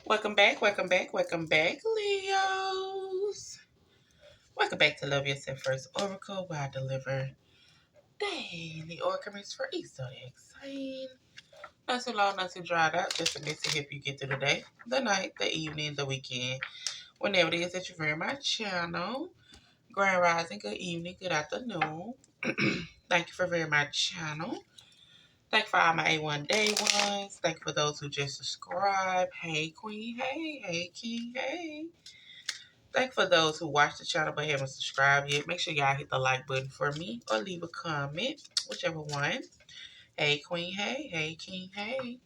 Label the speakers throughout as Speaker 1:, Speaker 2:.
Speaker 1: Welcome back, Leos. Welcome back to Love Yourself First Oracle, where I deliver daily oracles for each zodiac sign. Not too long, not too dried out, just a bit to help you get through the day, the night, the evening, the weekend, whenever it is that you're in my channel. Grand Rising, good evening, good afternoon. Thank you for very my channel. Thank you for all my A1 day ones. Thank you for those who just subscribe. Hey, Queen. Hey, King. Hey. Thank you for those who watch the channel but haven't subscribed yet. Make sure y'all hit the like button for me or leave a comment, whichever one. Hey, Queen. Hey, King. Hey.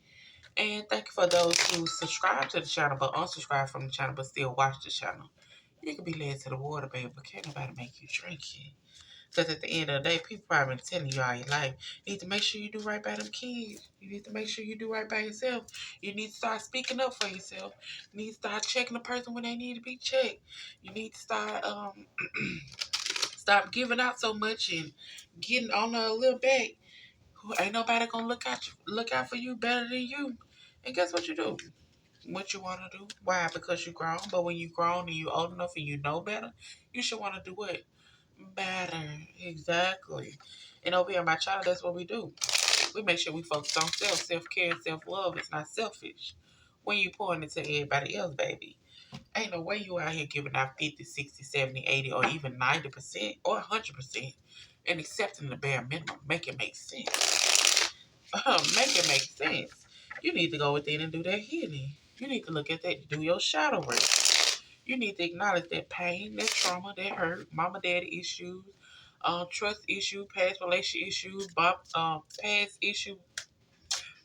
Speaker 1: And thank you for those who subscribe to the channel but unsubscribe from the channel but still watch the channel. You can be led to the water, baby, but can't nobody make you drink it. Because at the end of the day, people probably been telling you all your life, you need to make sure you do right by them kids. You need to make sure you do right by yourself. You need to start speaking up for yourself. You need to start checking the person when they need to be checked. You need to start stop giving out so much and getting on a little back. Ain't nobody gonna look out for you better than you. And guess what you do? What you want to do? Why? Because you grown. But when you grown and you old enough and you know better, you should want to do what? Better. Exactly. And over here in my child, that's what we do. We make sure we focus on self-care and self-love. It's not selfish. When you pouring into everybody else, baby. Ain't no way you out here giving out 50, 60, 70, 80, or even 90% or 100% and accepting the bare minimum. Make it make sense. Make it make sense. You need to go within and do that healing. You need to look at that, do your shadow work. You need to acknowledge that pain, that trauma, that hurt, mama, daddy issues, trust issue, past relationship issue,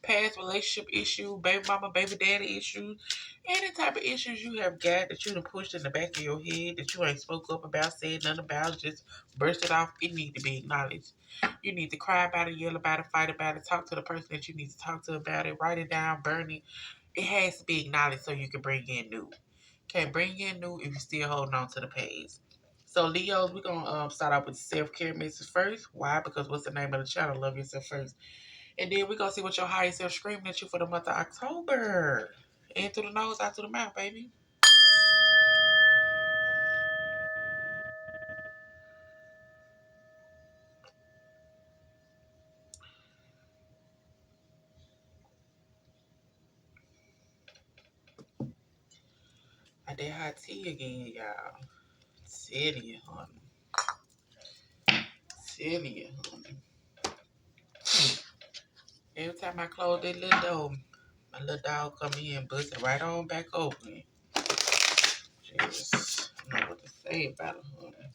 Speaker 1: past relationship issue, baby mama, baby daddy issues, any type of issues you have got that you done pushed in the back of your head that you ain't spoke up about, said nothing about, just burst it off. It need to be acknowledged. You need to cry about it, yell about it, fight about it, talk to the person that you need to talk to about it, write it down, burn it. It has to be acknowledged so you can bring in new. Can't bring in new if you're still holding on to the past. So Leos, we're gonna start off with self-care message first. Why? Because what's the name of the channel? Love yourself first. And then we're gonna see what your higher self screaming at you for the month of October. In through the nose, out through the mouth, baby. I did hot tea again, y'all. Tell you, honey. Tell you, honey. Every time I close that little door, my little dog come in, bust it right on back open. Just don't know what to say about it, honey.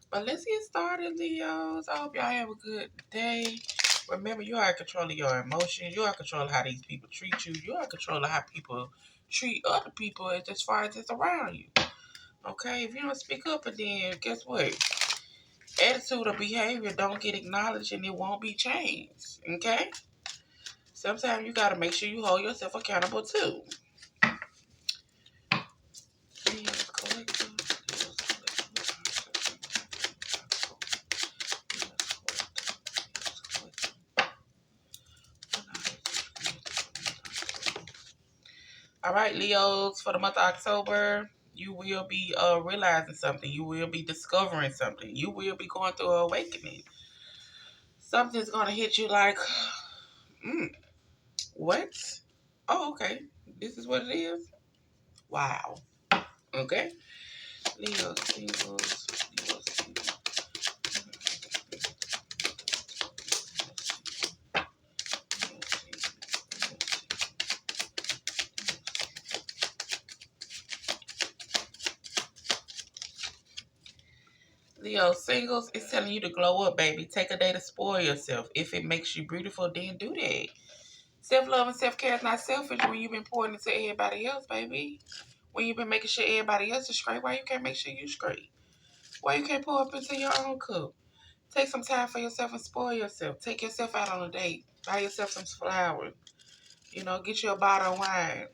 Speaker 1: But let's get started, Leos. I hope y'all have a good day. Remember, you are in control of your emotions. You are in control of how these people treat you. You are in control of how people treat other people as far as it's around you. Okay? If you don't speak up, and then guess what? Attitude or behavior don't get acknowledged and it won't be changed. Okay? Sometimes you got to make sure you hold yourself accountable too. All right, Leos, for the month of October, you will be realizing something. You will be discovering something. You will be going through an awakening. Something's going to hit you like, what? Oh, okay. This is what it is? Wow. Okay. Leo singles. Leo singles. Leo singles is telling you to glow up, baby. Take a day to spoil yourself. If it makes you beautiful, then do that. Self-love and self-care is not selfish when you've been pouring into everybody else, baby. When you've been making sure everybody else is straight, why you can't make sure you straight? Why you can't pour up into your own cup? Take some time for yourself and spoil yourself. Take yourself out on a date. Buy yourself some flowers. Get you a bottle of wine.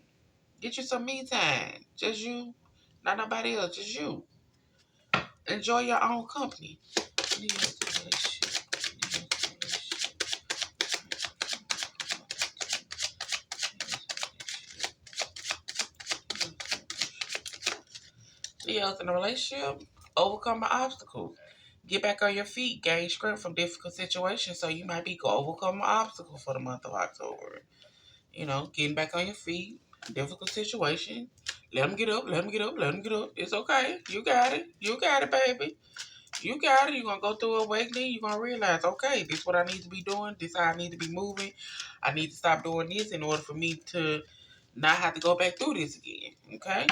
Speaker 1: Get you some me time. Just you. Not nobody else. Just you. Enjoy your own company. Leo's in a relationship, overcome the obstacles. Get back on your feet, gain strength from difficult situations. So you might be overcome an obstacle for the month of October. You know, getting back on your feet, difficult situation. Let them get up, let them get up, let them get up. It's okay. You got it. You got it, baby. You got it. You're going to go through awakening. You're going to realize, okay, this is what I need to be doing. This is how I need to be moving. I need to stop doing this in order for me to not have to go back through this again. Okay?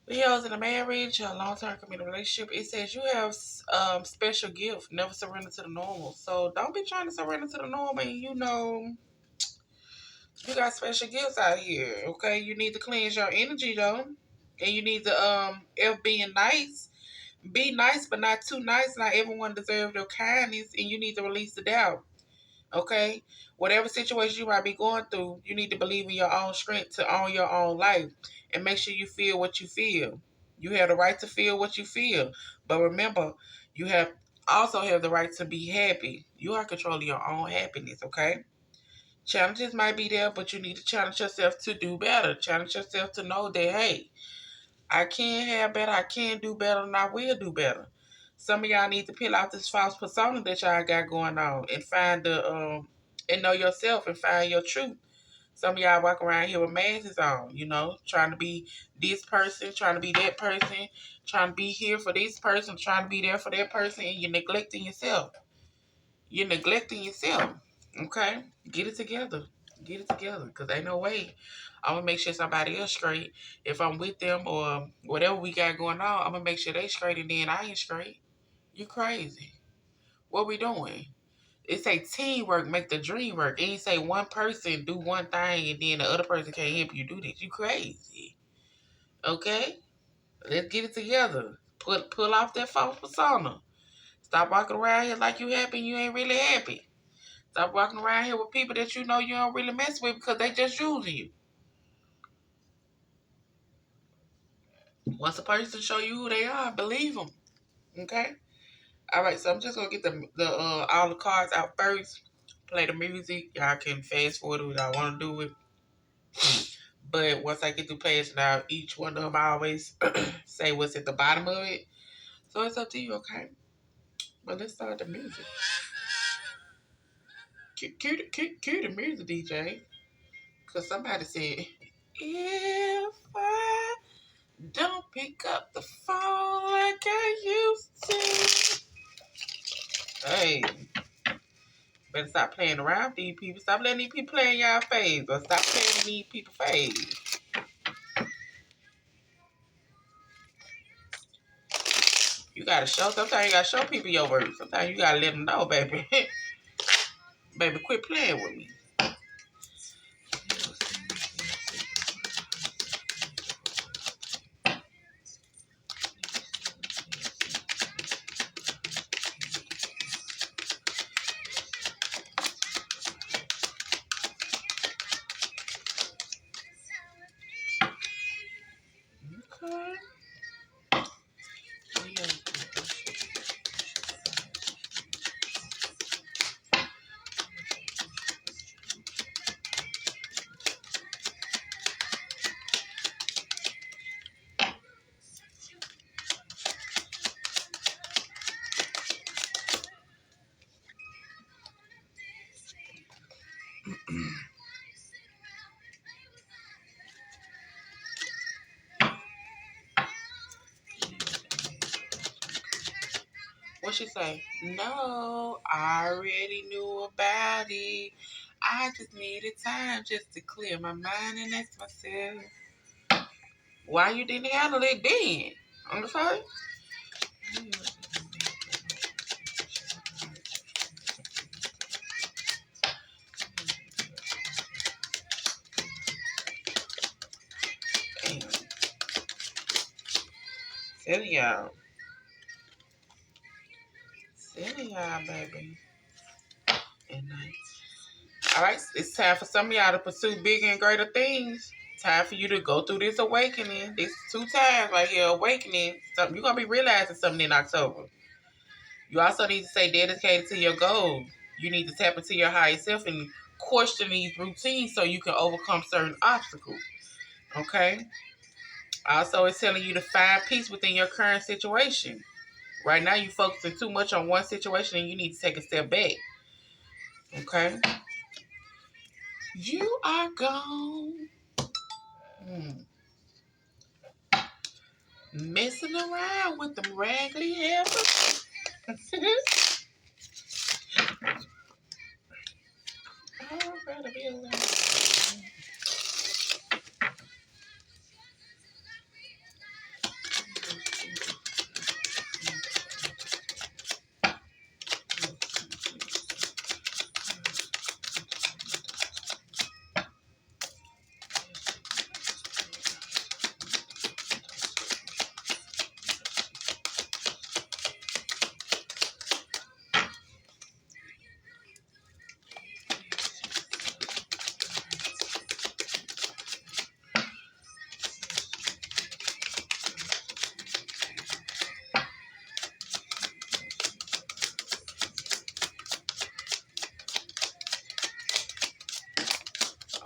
Speaker 1: Leo's in a marriage, a long-term committed relationship. It says you have special gift. Never surrender to the normal. So don't be trying to surrender to the normal. And you know, you got special gifts out here. Okay, you need to cleanse your energy though, and you need to if being nice, be nice but not too nice. Not everyone deserves your kindness, and you need to release the doubt. Okay, whatever situation you might be going through, you need to believe in your own strength to own your own life, and make sure you feel what you feel. You have the right to feel what you feel, but remember, you have also have the right to be happy. You are controlling your own happiness. Okay. Challenges might be there, but you need to challenge yourself to do better. Challenge yourself to know that, hey, I can have better, I can do better, and I will do better. Some of y'all need to peel out this false persona that y'all got going on and find and know yourself and find your truth. Some of y'all walk around here with masks on, you know, trying to be this person, trying to be that person, trying to be here for this person, trying to be there for that person, and you're neglecting yourself. You're neglecting yourself. Okay? Get it together. Get it together. Because ain't no way I'm going to make sure somebody else straight. If I'm with them or whatever we got going on, I'm going to make sure they straight and then I ain't straight. You crazy. What we doing? It say teamwork make the dream work. It ain't say one person do one thing and then the other person can't help you do this. You crazy. Okay? Let's get it together. Pull off that false persona. Stop walking around here like you happy and you ain't really happy. Stop walking around here with people that you know you don't really mess with because they just using you. Once a person show you who they are, believe them. Okay? All right, so I'm just going to get the all the cards out first. Play the music. Y'all can fast forward if y'all want to do it. But once I get through playing now, each one of them I always say what's at the bottom of it. So it's up to you, okay? But let's start the music. Cue the music, DJ. Because somebody said, if I don't pick up the phone like I used to. Hey, better stop playing around with these people. Stop letting these people play in y'all face. Or stop playing in these people's face. You gotta show. Sometimes you gotta show people your work. Sometimes you gotta let them know, baby. Baby, quit playing with me. Okay. What she say? No, I already knew about it. I just needed time just to clear my mind and ask myself, why you didn't handle it then? I'm sorry. Silly y'all. Silly y'all, baby. And all right, it's time for some of y'all to pursue bigger and greater things. Time for you to go through this awakening. This 2 times right here, awakening. Something you're gonna be realizing something in October. You also need to stay dedicated to your goals. You need to tap into your higher self and question these routines so you can overcome certain obstacles. Okay? Also, it's telling you to find peace within your current situation. Right now, you're focusing too much on one situation and you need to take a step back. Okay? You are gone. Messing around with them raggedy hairs. I'd rather be alone.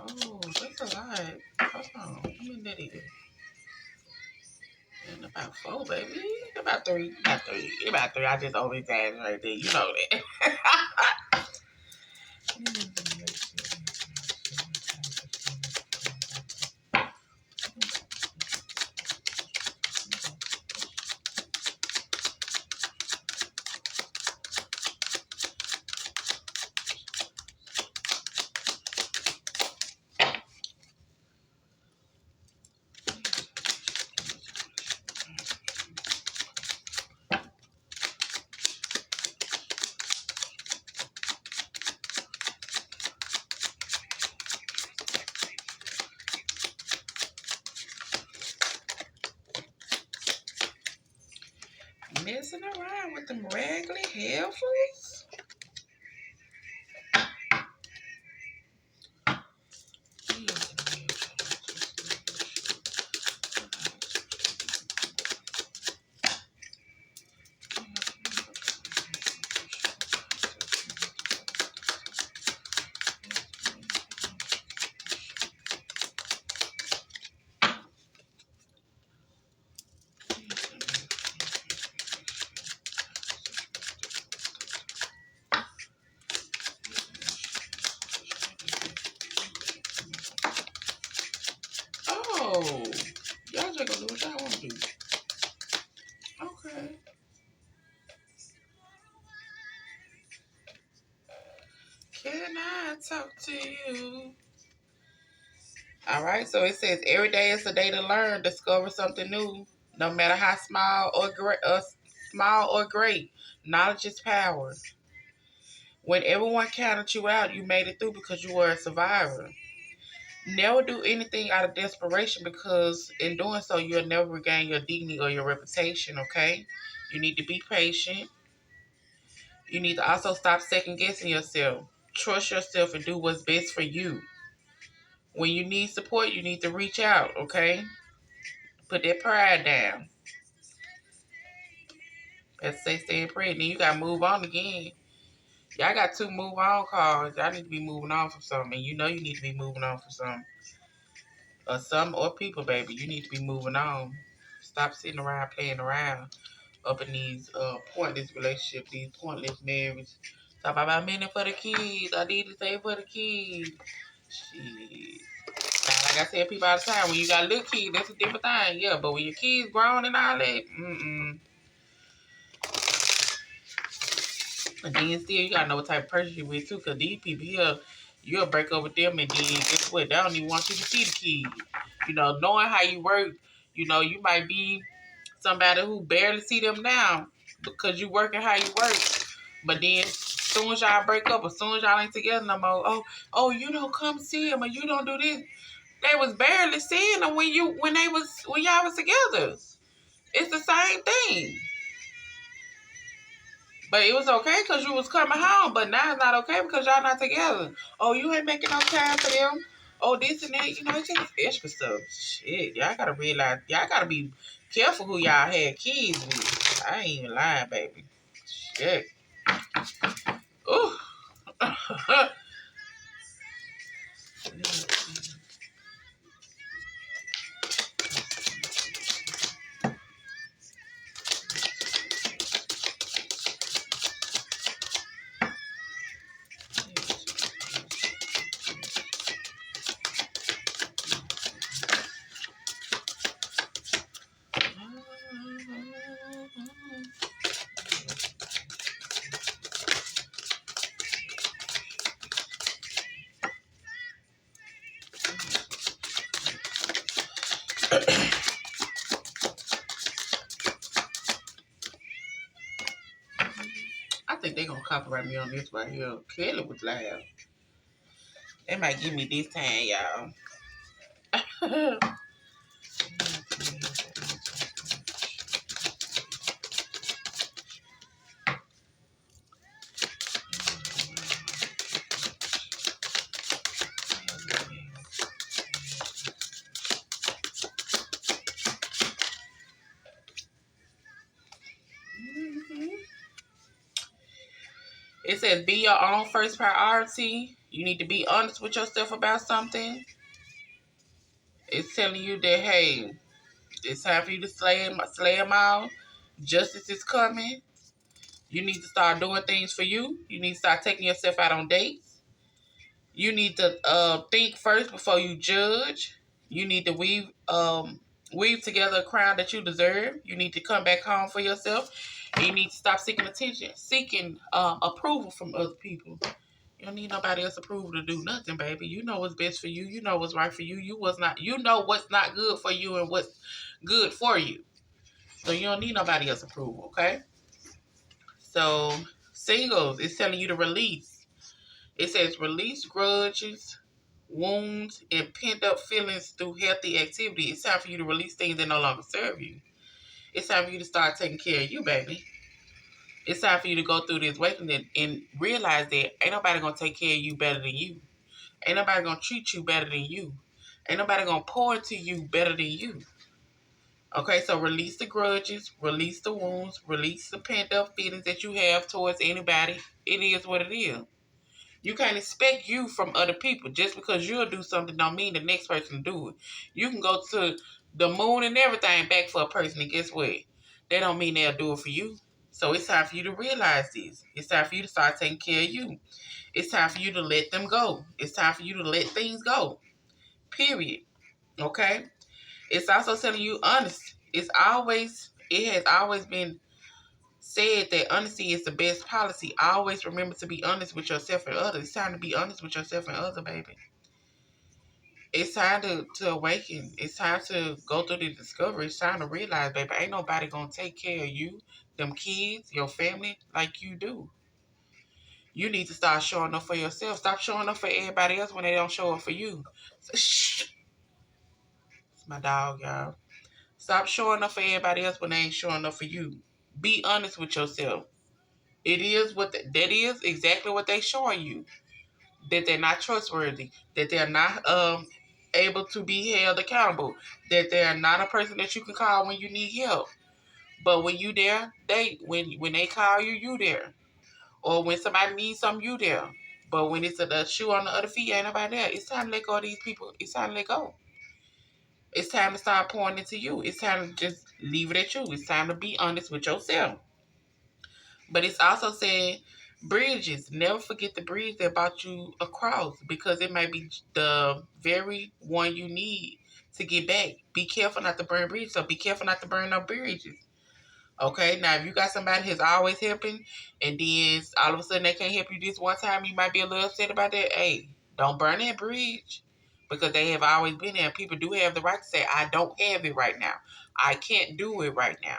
Speaker 1: Oh, that's a lot. Hold on. How many that is? And about four, baby. About three. About three. About three. I just always ask right there. You know that. Messing around with them raggedy heifers. Oh, y'all just gonna do what y'all want to do. Okay. Can I talk to you? All right. So it says every day is a day to learn, discover something new, no matter how small or great. Knowledge is power. When everyone counted you out, you made it through because you were a survivor. Never do anything out of desperation because in doing so, you'll never regain your dignity or your reputation, okay? You need to be patient. You need to also stop second guessing yourself. Trust yourself and do what's best for you. When you need support, you need to reach out, okay? Put that pride down. Let's stay in prayer. Then you got to move on again. Y'all got two move on calls. Y'all need to be moving on from something. And you know you need to be moving on from something. Or some or people, baby. You need to be moving on. Stop sitting around playing around up in these pointless relationships, these pointless marriages. Talk about money for the kids. I need to save for the kids. Shit. Now, like I tell people all the time, when you got little kids, that's a different thing. Yeah, but when your kids grown and all that, And then still, you gotta know what type of person you with too, cause these people here, you'll break up with them, and then guess what? They don't even want you to see the kids. You know, knowing how you work, you know, you might be somebody who barely see them now because you working how you work. But then, as soon as y'all break up, as soon as y'all ain't together no more, oh, you don't come see them, or you don't do this. They was barely seeing them when y'all was together. It's the same thing. But it was okay because you was coming home. But now it's not okay because y'all not together. Oh, you ain't making no time for them. Oh, this and that. You know, it's just extra stuff. Shit, y'all gotta realize. Y'all gotta be careful who y'all had kids with. I ain't even lying, baby. Shit. Ooh. I think they're gonna copyright me on this right here. Kelly was loud. They might give me this time, y'all. It says be your own first priority. You need to be honest with yourself about something. It's telling you that, hey, it's time for you to slay them all. Justice is coming. You need to start doing things for you. You need to start taking yourself out on dates. You need to think first before you judge. You need to weave together a crown that you deserve. You need to come back home for yourself. And you need to stop seeking approval from other people. You don't need nobody else's approval to do nothing, baby. You know what's best for you. You know what's right for you. You know what's not good for you and what's good for you. So you don't need nobody else's approval, okay? So singles, it's telling you to release. It says release grudges, wounds, and pent up feelings through healthy activity. It's time for you to release things that no longer serve you. It's time for you to start taking care of you, baby. It's time for you to go through this awakening and realize that ain't nobody gonna take care of you better than you. Ain't nobody gonna treat you better than you. Ain't nobody gonna pour into you better than you. Okay, so release the grudges, release the wounds, release the pent up feelings that you have towards anybody. It is what it is. You can't expect you from other people. Just because you'll do something don't mean the next person do it. You can go to the moon and everything back for a person, and guess what? That don't mean they'll do it for you. So it's time for you to realize this. It's time for you to start taking care of you. It's time for you to let them go. It's time for you to let things go. Period. Okay? It's also telling you honest. It has always been said that honesty is the best policy. Always remember to be honest with yourself and others. It's time to be honest with yourself and others, baby. It's time to awaken. It's time to go through the discovery. It's time to realize, baby, ain't nobody gonna take care of you, them kids, your family, like you do. You need to start showing up for yourself. Stop showing up for everybody else when they don't show up for you. So, shh. It's my dog, y'all. Stop showing up for everybody else when they ain't showing up for you. Be honest with yourself. That is exactly what they showing you. That they're not trustworthy. That they're not able to be held accountable. That they're not a person that you can call when you need help. But when you there, when they call you, you there. Or when somebody needs something, you there. But when it's a shoe on the other feet, ain't nobody there. It's time to let go of these people. It's time to let go. It's time to start pouring into you. It's time to just leave it at you. It's time to be honest with yourself. But it's also saying bridges. Never forget the bridge that brought you across because it might be the very one you need to get back. Be careful not to burn bridges. So be careful not to burn no bridges. Okay, now if you got somebody who's always helping and then all of a sudden they can't help you this one time, you might be a little upset about that. Hey, don't burn that bridge because they have always been there. People do have the right to say, I don't have it right now. I can't do it right now.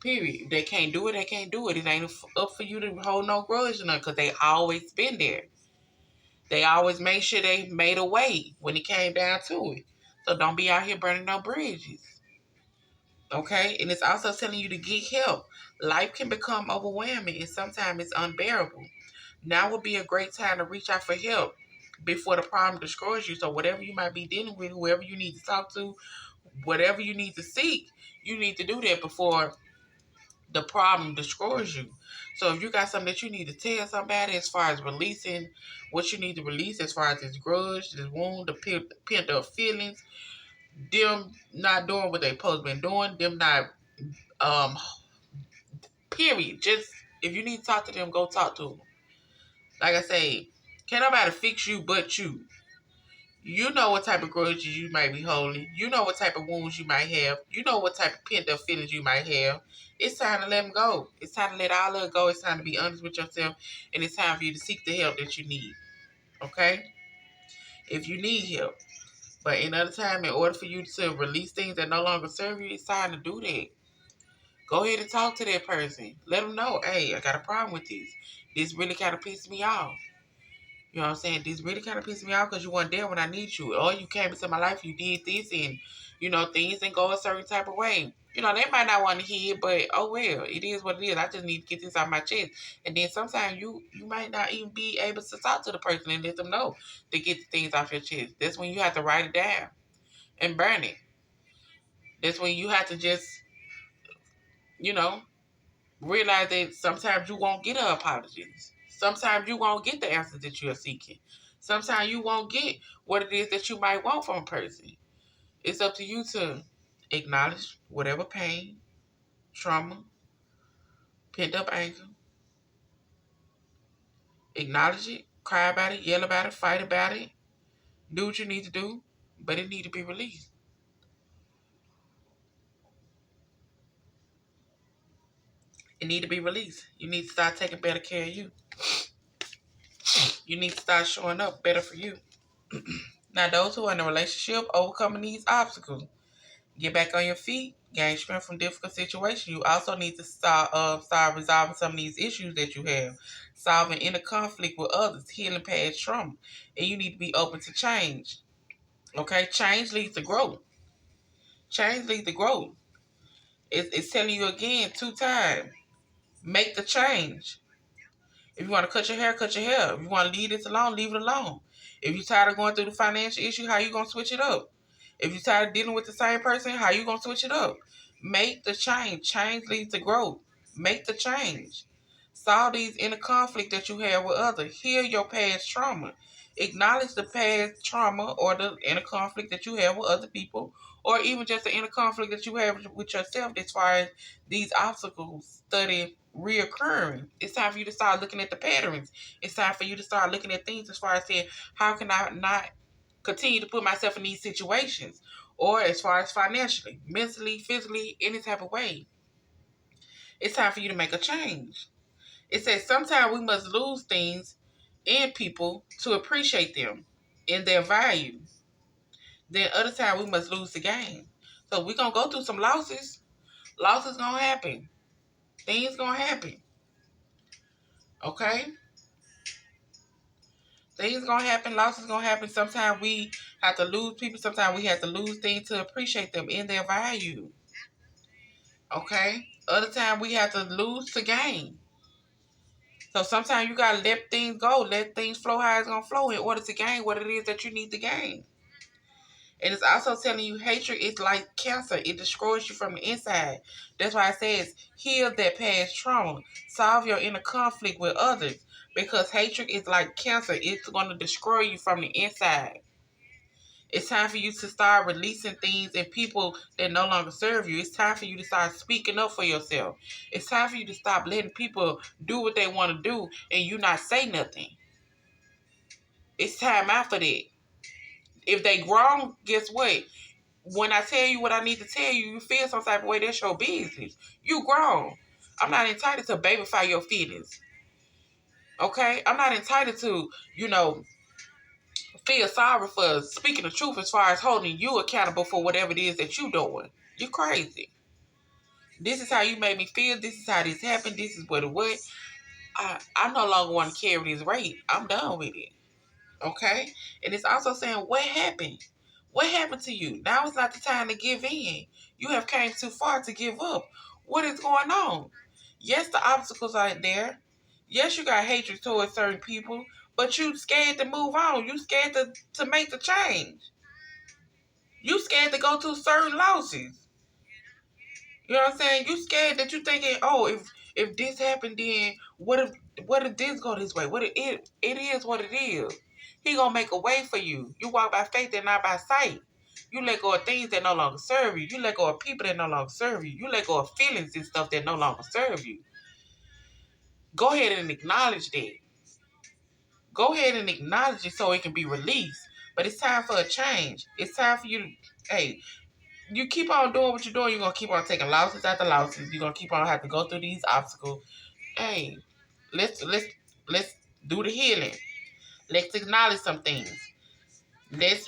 Speaker 1: Period. If they can't do it, they can't do it. It ain't up for you to hold no grudge or nothing because they always been there. They always made sure they made a way when it came down to it. So don't be out here burning no bridges. Okay? And it's also telling you to get help. Life can become overwhelming and sometimes it's unbearable. Now would be a great time to reach out for help before the problem destroys you. So whatever you might be dealing with, whoever you need to talk to, whatever you need to seek, you need to do that before the problem destroys you. So if you got something that you need to tell somebody as far as releasing what you need to release as far as this grudge, this wound, the pent up feelings, them not doing what they supposed to been doing, them not um period. Just if you need to talk to them, go talk to them. Like I say, can't nobody fix you but you. You know what type of grudges you might be holding. You know what type of wounds you might have. You know what type of pent up feelings you might have. It's time to let them go. It's time to let all of it go. It's time to be honest with yourself. And it's time for you to seek the help that you need. Okay? If you need help. But another time, in order for you to release things that no longer serve you, it's time to do that. Go ahead and talk to that person. Let them know, hey, I got a problem with this. This really kind of pissed me off. You know what I'm saying? This really kind of pissed me off because you weren't there when I need you. Or you came into my life, you did this, and, things didn't go a certain type of way. They might not want to hear it, but oh well, it is what it is. I just need to get this out my chest. And then sometimes you might not even be able to talk to the person and let them know to get the things off your chest. That's when you have to write it down and burn it. That's when you have to just, you know, realize that sometimes you won't get an apology. Sometimes you won't get the answers that you're seeking. Sometimes you won't get what it is that you might want from a person. It's up to you to acknowledge whatever pain, trauma, pent up anger. Acknowledge it, cry about it, yell about it, fight about it. Do what you need to do, but it need to be released. It need to be released. You need to start taking better care of you. You need to start showing up better for you. Now, those who are in a relationship, overcoming these obstacles, get back on your feet, gain strength from difficult situations. You also need to start resolving some of these issues that you have, solving inner conflict with others, healing past trauma, and you need to be open to change. Okay, change leads to growth. Change leads to growth. It's telling you again 2 times. Make the change. If you want to cut your hair, cut your hair. If you want to leave this alone, leave it alone. If you're tired of going through the financial issue, how you going to switch it up? If you're tired of dealing with the same person, how you going to switch it up? Make the change. Change leads to growth. Make the change. Solve these inner conflict that you have with others. Heal your past trauma. Acknowledge the past trauma or the inner conflict that you have with other people, or even just the inner conflict that you have with yourself as far as these obstacles study reoccurring. It's time for you to start looking at the patterns. It's time for you to start looking at things as far as saying, how can I not continue to put myself in these situations? Or as far as financially, mentally, physically, any type of way. It's time for you to make a change. It says sometimes we must lose things in people to appreciate them in their value. Then other time we must lose the game. So we're going to go through some losses. Losses going to happen. Things going to happen. Okay? Things going to happen. Losses going to happen. Sometimes we have to lose people. Sometimes we have to lose things to appreciate them in their value. Okay? Other time we have to lose to gain. So sometimes you got to let things go. Let things flow how it's going to flow in order to gain what it is that you need to gain. And it's also telling you hatred is like cancer. It destroys you from the inside. That's why it says heal that past trauma. Solve your inner conflict with others. Because hatred is like cancer. It's going to destroy you from the inside. It's time for you to start releasing things and people that no longer serve you. It's time for you to start speaking up for yourself. It's time for you to stop letting people do what they want to do and you not say nothing. It's time out for that. If they grown, guess what? When I tell you what I need to tell you, you feel some type of way, that's your business. You grown. I'm not entitled to babyfy your feelings. Okay? I'm not entitled to, feel sorry for speaking the truth as far as holding you accountable for whatever it is that you doing. You're crazy. This is how you made me feel. This is how this happened. This is what it was. I no longer want to carry this weight. I'm done with it. Okay? And it's also saying, what happened? What happened to you? Now is not the time to give in. You have came too far to give up. What is going on? Yes, the obstacles are there. Yes, you got hatred towards certain people, but you scared to move on. You scared to make the change. You scared to go through certain losses. You know what I'm saying? You scared that you thinking, oh, if this happened, then what if this go this way? What if it is what it is. He gonna make a way for you. You walk by faith and not by sight. You let go of things that no longer serve you. You let go of people that no longer serve you. You let go of feelings and stuff that no longer serve you. Go ahead and acknowledge that. Go ahead and acknowledge it so it can be released. But it's time for a change. It's time for you to, hey, you keep on doing what you're doing, you're gonna keep on taking losses after losses. You're gonna keep on having to go through these obstacles. Hey, let's do the healing. Let's acknowledge some things. Let's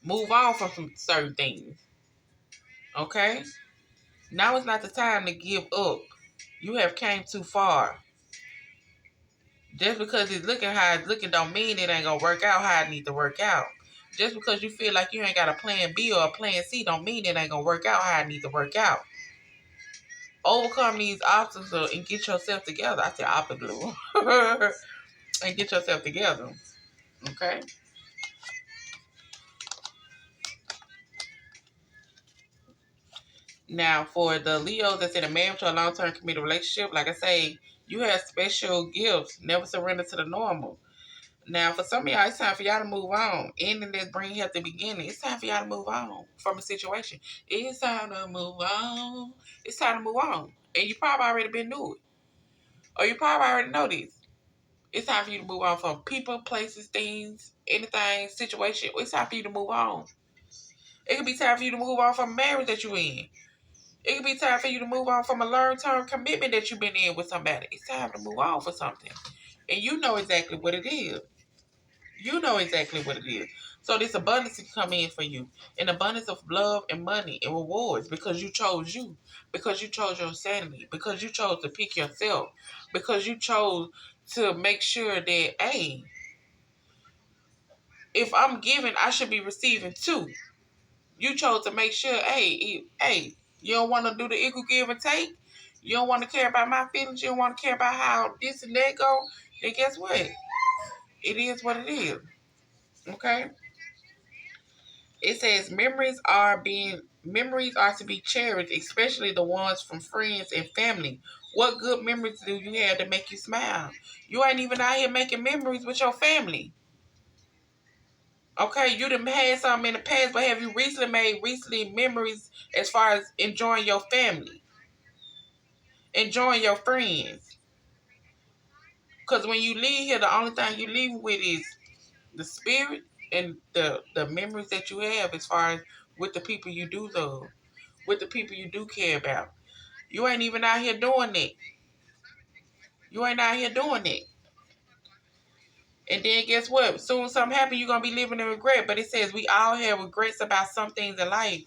Speaker 1: move on from some certain things. Okay? Now is not the time to give up. You have came too far. Just because it's looking how it's looking don't mean it ain't gonna work out how it needs to work out. Just because you feel like you ain't got a plan B or a plan C don't mean it ain't gonna work out how it needs to work out. Overcome these obstacles and get yourself together. I said obstacles. And get yourself together. Okay? Now, for the Leos that's in a marriage or a long-term committed relationship, like I say, you have special gifts. Never surrender to the normal. Now, for some of y'all, it's time for y'all to move on. Ending this bring healthy beginning. It's time for y'all to move on from a situation. It's time to move on. It's time to move on. And you probably already been doing it. Or you probably already know this. It's time for you to move on from people, places, things, anything, situation. It's time for you to move on. It could be time for you to move on from a marriage that you're in. It could be time for you to move on from a long-term commitment that you've been in with somebody. It's time to move on for something. And you know exactly what it is. You know exactly what it is. So this abundance can come in for you. An abundance of love and money and rewards because you chose you. Because you chose your sanity. Because you chose to pick yourself. Because you chose to make sure that, hey, if I'm giving, I should be receiving too. You chose to make sure, hey, you don't want to do the equal give and take. You don't want to care about my feelings. You don't want to care about how this and that go. Then guess what? It is what it is. Okay? It says memories are to be cherished, especially the ones from friends and family. What good memories do you have to make you smile? You ain't even out here making memories with your family. Okay, you done had something in the past, but have you made memories as far as enjoying your family, enjoying your friends? Because when you leave here, the only thing you leave with is the spirit and the memories that you have as far as with the people you do love, with the people you do care about. You ain't even out here doing it. You ain't out here doing it. And then guess what? Soon something happen, you're going to be living in regret. But it says we all have regrets about some things in life.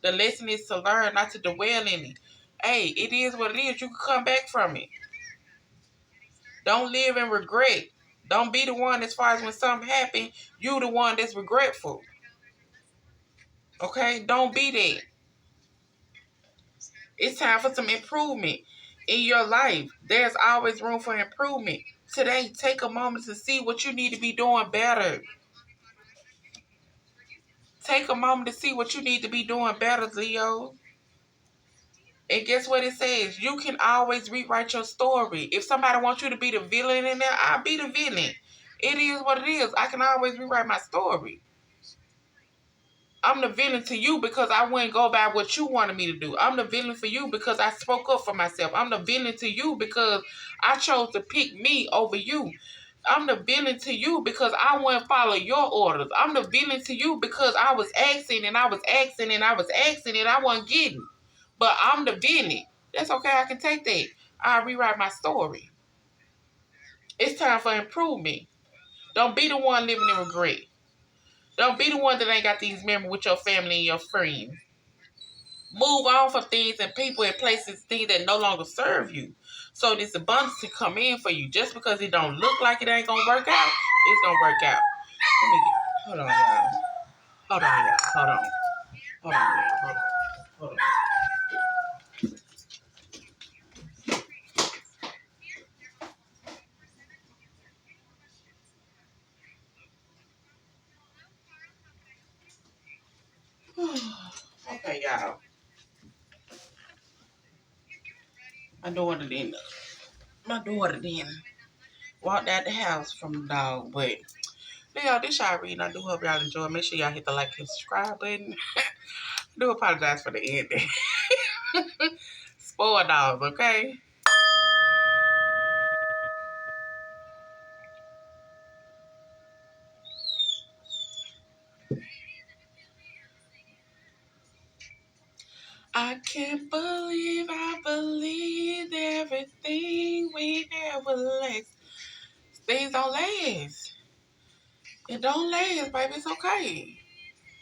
Speaker 1: The lesson is to learn, not to dwell in it. Hey, it is what it is. You can come back from it. Don't live in regret. Don't be the one as far as when something happen, you the one that's regretful. Okay? Don't be that. It's time for some improvement in your life. There's always room for improvement. Today, take a moment to see what you need to be doing better. Take a moment to see what you need to be doing better, Leo. And guess what it says? You can always rewrite your story. If somebody wants you to be the villain in there, I'll be the villain. It is what it is. I can always rewrite my story. I'm the villain to you because I wouldn't go by what you wanted me to do. I'm the villain for you because I spoke up for myself. I'm the villain to you because I chose to pick me over you. I'm the villain to you because I wouldn't follow your orders. I'm the villain to you because I was asking and I was asking and I was asking and I wasn't getting. But I'm the villain. That's okay. I can take that. I'll rewrite my story. It's time for improvement. Don't be the one living in regret. Don't be the one that ain't got these memories with your family and your friends. Move on from things and people and places, things that no longer serve you. So this abundance to come in for you. Just because it don't look like it ain't gonna work out, it's gonna work out. Hold on, y'all. Hold on, y'all. Hold on. Hold on, y'all. Hold on. Hold on. Okay, y'all. My daughter didn't. My daughter didn't walked out the house from the dog, but y'all, this y'all reading. I do hope y'all enjoy. Make sure y'all hit the like and subscribe button. I do apologize for the ending. Spoil dogs, okay? I can't believe I believed everything we had would last. Things don't last. It don't last, baby. It's okay.